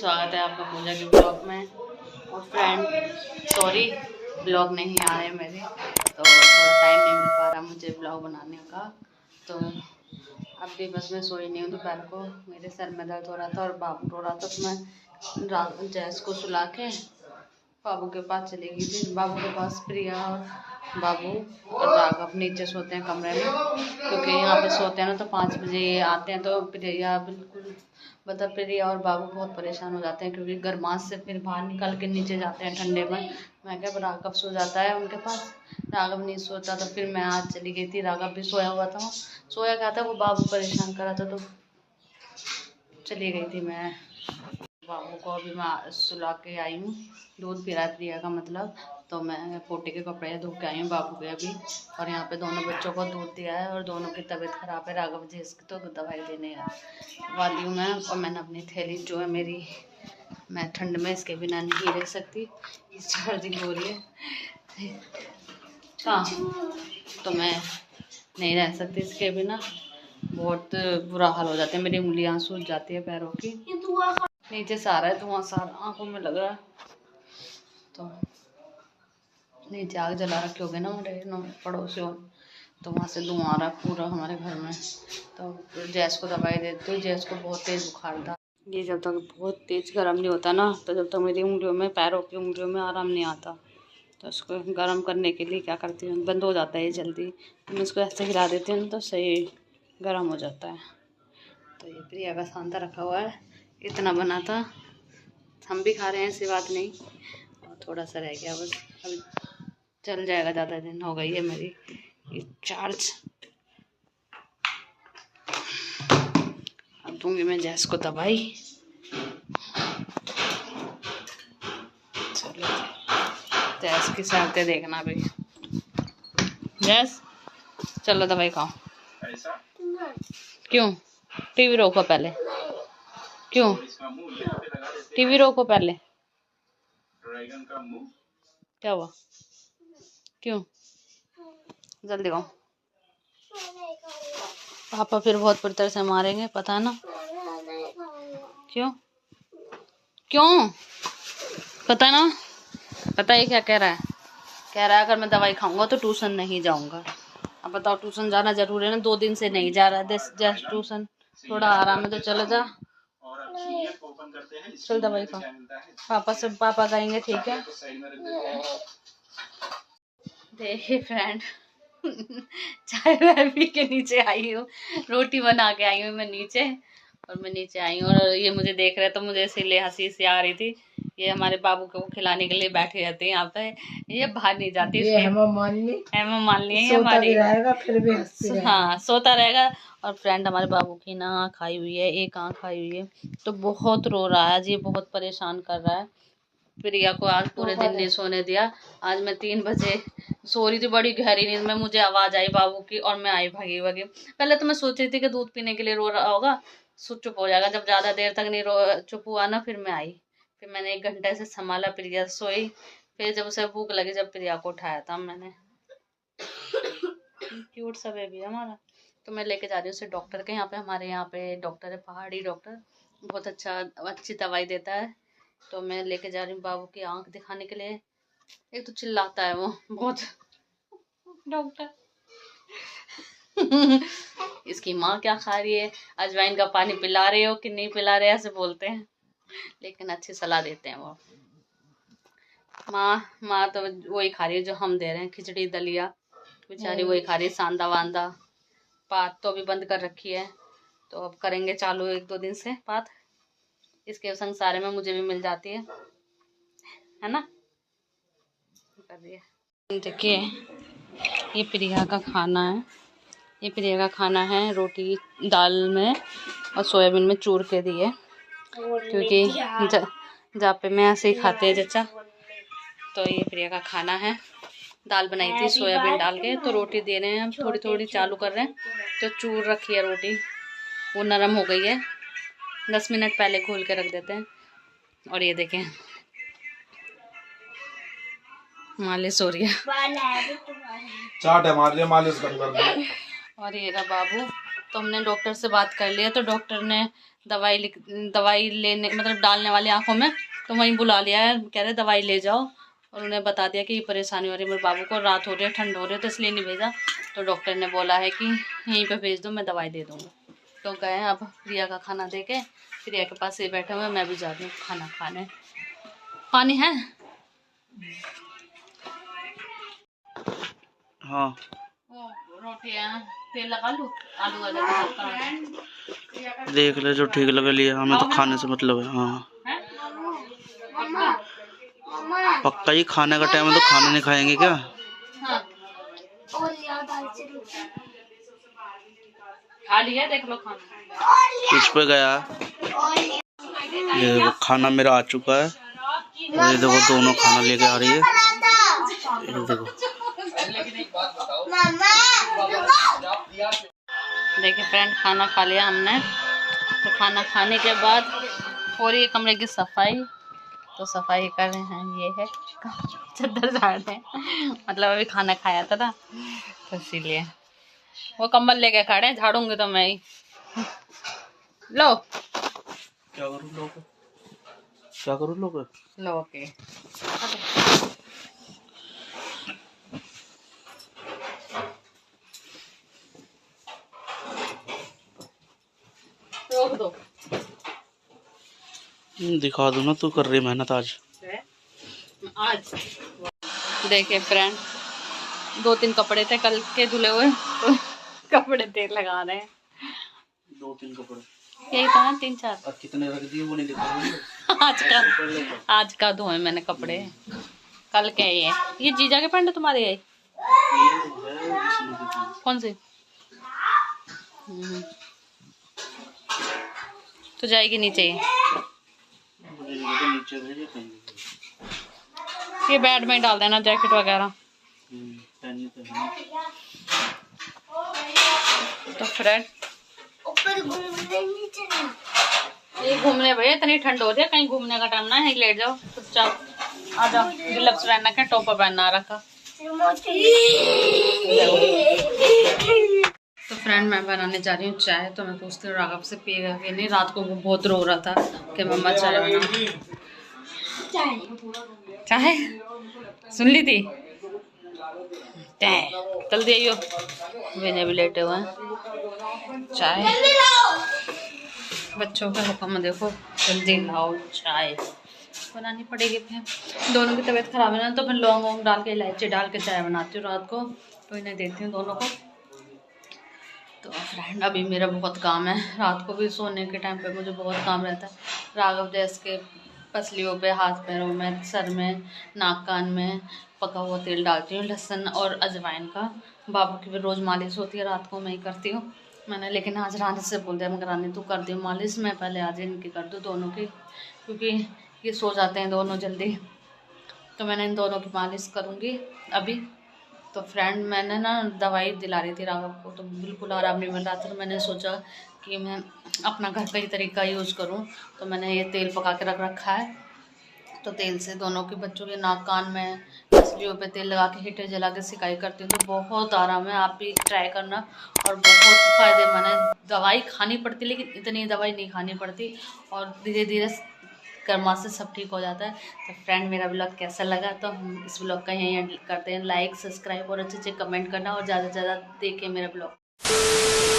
स्वागत है आपका पूजा के ब्लॉग में। और फ्रेंड सॉरी ब्लॉग नहीं आ रहे मेरे, तो थोड़ा टाइम नहीं मिल पा रहा मुझे ब्लॉग बनाने का। तो अब भी बस मैं सोई नहीं हूँ दोपहर को, मेरे सर में दर्द हो रहा था और बाबू रो रहा था, तो मैं रात जैस को सुला के बाबू के पास चली गई थी। बाबू के पास प्रिया और बाबू और राघव नीचे सोते हैं कमरे में, क्योंकि यहाँ पे सोते हैं ना तो 5 बजे आते हैं। तो प्रिया बिल्कुल मतलब प्रिया और बाबू बहुत परेशान हो जाते हैं, क्योंकि गर्माश से फिर बाहर निकल के नीचे जाते हैं ठंडे में। मैं क्या राघव सो जाता है उनके पास, राघव नहीं सोता, तो फिर मैं आज चली गई थी। राघव भी सोया हुआ था, सोया क्या था, वो बाबू परेशान कर रहा था, तो चली गई थी मैं। बाबू को अभी मैं सुला के आई हूँ, दूध पिला प्रिया का मतलब। तो मैं पोटे के कपड़े धो के आई हूँ बाबू के अभी, और यहाँ पे दोनों बच्चों को दूध दिया है और दोनों की तबीयत ख़राब है। राघव जी इसकी तो दवाई देने वाली हूँ मैं। और मैंने अपनी थैली जो है मेरी, मैं ठंड में इसके बिना नहीं रह सकती, चार्जिंग हो रही है कहाँ, तो मैं नहीं रह सकती इसके बिना। बहुत बुरा हाल हो जाता है, मेरी उंगलियाँ सूज जाती है पैरों की। नीचे से आ रहा है धुआं, सारा आंखों में लग रहा है। तो नीचे आग जला रखी होगी ना हमारे पड़ोसियों, तो वहाँ से धुआं आ रहा है पूरा हमारे घर में। तो जैस को दवाई देती हूँ, जैस को बहुत तेज़ बुखार था। ये जब तक बहुत तेज़ गर्म नहीं होता ना, तो जब तक मेरी उंगलियों में, पैरों की उंगलियों में आराम नहीं आता। तो इसको गर्म करने के लिए क्या करती हूँ, बंद हो जाता है ये जल्दी, तो मैं इसको ऐसे हिला देती हूँ तो सही गर्म हो जाता है। तो ये प्रिया का सांता रखा हुआ है, इतना बना था, हम भी खा रहे हैं, ऐसी बात नहीं। और थोड़ा सा रह गया बस, अभी चल जाएगा, ज़्यादा दिन हो गई है मेरी ये चार्ज। अब दूंगी मैं जैस को दवाई। चलो जैस की शर्तें देखना भाई। जैस चलो दवाई खाओ। क्यों? टीवी रोको पहले, क्यों टीवी रोको पहले, क्या हुआ, क्यों? जल्दी खाओ, पापा फिर बहुत बुरी तरह से मारेंगे, पता है ना। क्यों क्यों पता है ना, पता है क्या कह रहा है, कह रहा है अगर मैं दवाई खाऊंगा तो ट्यूशन नहीं जाऊंगा। अब बताओ, ट्यूशन जाना जरूरी है ना, 2 दिन से नहीं जा रहा है ट्यूशन, थोड़ा आराम है तो चले जा। चल दवाई खा, पापा से पापा कहेंगे ठीक है। देखिए फ्रेंड चाय वाय पी के नीचे आई हूँ, रोटी बना के आई हूँ मैं नीचे, और मैं नीचे आई हूँ और ये मुझे देख रहे, तो मुझे इसीलिए हंसी सी आ रही थी। ये हमारे बाबू को खिलाने के लिए बैठे रहते हैं यहाँ पे, ये बाहर नहीं जाती, ये हेमा मालिनी है हमारी, फिर भी हाँ सोता रहेगा। और फ्रेंड हमारे बाबू की ना आँख आई हुई है, एक आँख आई हुई है, तो बहुत रो रहा है आज, ये बहुत परेशान कर रहा है। प्रिया को आज पूरे दिन नहीं सोने दिया। आज मैं 3 बजे सो रही थी बड़ी गहरी नींद में, मुझे आवाज आई बाबू की और मैं आई भागी भागी। पहले तो मैं सोच रही थी कि दूध पीने के लिए रो रहा होगा, चुप हो जाएगा, जब ज्यादा देर तक नहीं चुप हुआ ना, फिर मैं आई, फिर मैंने 1 घंटे से संभाला, प्रिया सोई, फिर जब उसे भूख लगी, जब प्रिया को उठाया था मैंने। क्यूट सा बेबी है हमारा। तो मैं लेके जा रही हूँ उसे डॉक्टर के, यहाँ पे हमारे यहाँ पे डॉक्टर है, पहाड़ी डॉक्टर, बहुत अच्छी दवाई देता है। तो मैं लेके जा रही हूँ बाबू की आंख दिखाने के लिए। एक तो चिल्लाता है वो बहुत डॉक्टर इसकी माँ क्या खा रही है, अजवाइन का पानी पिला रहे हो कि नहीं पिला रहे, ऐसे बोलते हैं, लेकिन अच्छी सलाह देते हैं वो। माँ तो वही खा रही है जो हम दे रहे हैं, खिचड़ी दलिया, बेचारी वही खा रही है, सांदा वांदा। पात तो अभी बंद कर रखी है, तो अब करेंगे चालू 1-2 दिन से पात, इसके संसार में मुझे भी मिल जाती है ना। कर दिया। देखिए ये प्रिया का खाना है, ये प्रिया का खाना है, रोटी दाल में और सोयाबीन में चूर के दिए, क्योंकि जहाँ पे मैं ऐसे ही खाते हैं चचा। तो ये प्रिया का खाना है, दाल बनाई थी सोयाबीन डाल के, तो रोटी दे रहे हैं हम, थोड़ी थोड़ी चालू कर रहे हैं। तो चूर रखी है रोटी, वो नरम हो गई है, 10 मिनट पहले खोल के रख देते हैं। और ये देखें मालिश हो रही है, चाट है हमारे लिए, मालिश कर दो। और ये रहा बाबू। तो हमने डॉक्टर से बात कर लिया, तो डॉक्टर ने दवाई लेने मतलब डालने वाली आंखों में, तो वहीं बुला लिया है। कह रहे दवाई ले जाओ, और उन्हें बता दिया कि ये परेशानी हो रही है मेरे बाबू को, रात हो रही है, ठंड हो रही है, तो इसलिए नहीं भेजा। तो डॉक्टर ने बोला है कि यहीं पे भेज दो, मैं दवाई दे दूँगा। तो गए हैं अब प्रिया का खाना दे के, प्रिया के पास ये बैठे हुए, मैं भी जा रही हूँ खाना खाने। पानी है? हाँ रोटियाँ तेल लगा लूँ, आलू वाले देख ले जो ठीक लगे लिए, हमें तो खाने से मतलब है। हाँ पक्का ही खाने का टाइम है, तो खाना नहीं खाएंगे क्या? हाँ खा लिया, देख लो खाना इस पे गया। ये देखो खाना मेरा आ चुका है, और ये देखो दोनों खाना लेके आ रही है। ये देखो देखिए फ्रेंड, खाना खा लिया हमने। तो खाना खाने के बाद हो रही है कमरे की सफाई। तो सफाई कर रहे हैं, ये है चद्दर झाड़ रहे हैं, मतलब अभी खाना खाया था ना, तो इसीलिए वो कंबल लेके खड़े हैं। झाड़ूंगी तो मैं ही। लो क्या करूँ लोग, क्या करूँ लोग लो के रोक दो। दिखा दो ना, तू कर रही मेहनत आज। देखिए फ्रेंड, 2-3 कपड़े थे कल के धुले हुए, तो कपड़े तेल लगा रहे हैं। 2-3 कपड़े यही तो है, 3-4। और कितने रख दिए वो नहीं दिखा। आज का धोए मैंने कपड़े, कल के ये जीजा के पैंट तुम्हारे है? कौन से? तो जाएगी नीचे। ये बैड में डाल देना जैकेट वगैरह। तो फ्रेंड ये घूमने भैया, इतनी ठंड हो रही है, कहीं घूमने का टाइम ना है, लेट जाओ चुपचाप, आ जाओ। ग्लव्स पहनना क्या, टॉपर पहनना रखा। तो फ्रेंड मैं बनाने जा रही हूँ चाय। तो मैं पूछती हूँ राघव से पिएगा कि नहीं। रात को वो बहुत रो रहा था कि मम्मा चाय बना। चाय सुन ली थी, जल्दी आइयो, मैंने भी लेटे हुए हैं। चाय बच्चों का हुक्म देखो, जल्दी लाओ चाय बनानी पड़ेगी। फिर दोनों की तबीयत खराब है ना, तो फिर लौंग वोंग डाल के, इलायची डाल के चाय बनाती हूँ रात को, तो इन्हें देती हूँ दोनों को। तो फ्रेंड अभी मेरा बहुत काम है, रात को भी सोने के टाइम पे मुझे बहुत काम रहता है। राघव जैस के पसलियों पे, हाथ पैरों में, सर में, नाक कान में पका हुआ तेल डालती हूँ, लहसुन और अजवाइन का। बाबू की भी रोज़ मालिश होती है, रात को मैं ही करती हूँ मैंने। लेकिन आज रानी से बोल दिया, मगर रानी तू कर दी मालिश, मैं पहले आज इनकी कर दूँ दोनों की, क्योंकि ये सो जाते हैं दोनों जल्दी। तो मैंने इन दोनों की मालिश करूँगी अभी। तो फ्रेंड मैंने ना दवाई दिला रही थी राघव को, तो बिल्कुल आराम नहीं मिल रहा था। तो मैंने सोचा कि मैं अपना घर का ही तरीका यूज़ करूं। तो मैंने ये तेल पका के रख रखा है, तो तेल से दोनों के बच्चों के नाक कान में, पसलियों पे तेल लगा के हीटर जला के सिकाई करती हूँ। तो बहुत आराम है, आप भी ट्राई करना, और बहुत फ़ायदेमंद है। दवाई खानी पड़ती, लेकिन इतनी दवाई नहीं खानी पड़ती, और धीरे धीरे कर्मा से सब ठीक हो जाता है। तो फ्रेंड मेरा ब्लॉग कैसा लगा, तो हम इस ब्लॉग का यहीं एंड करते हैं। लाइक, सब्सक्राइब और अच्छे अच्छे कमेंट करना, और ज़्यादा से ज़्यादा देखें मेरा ब्लॉग।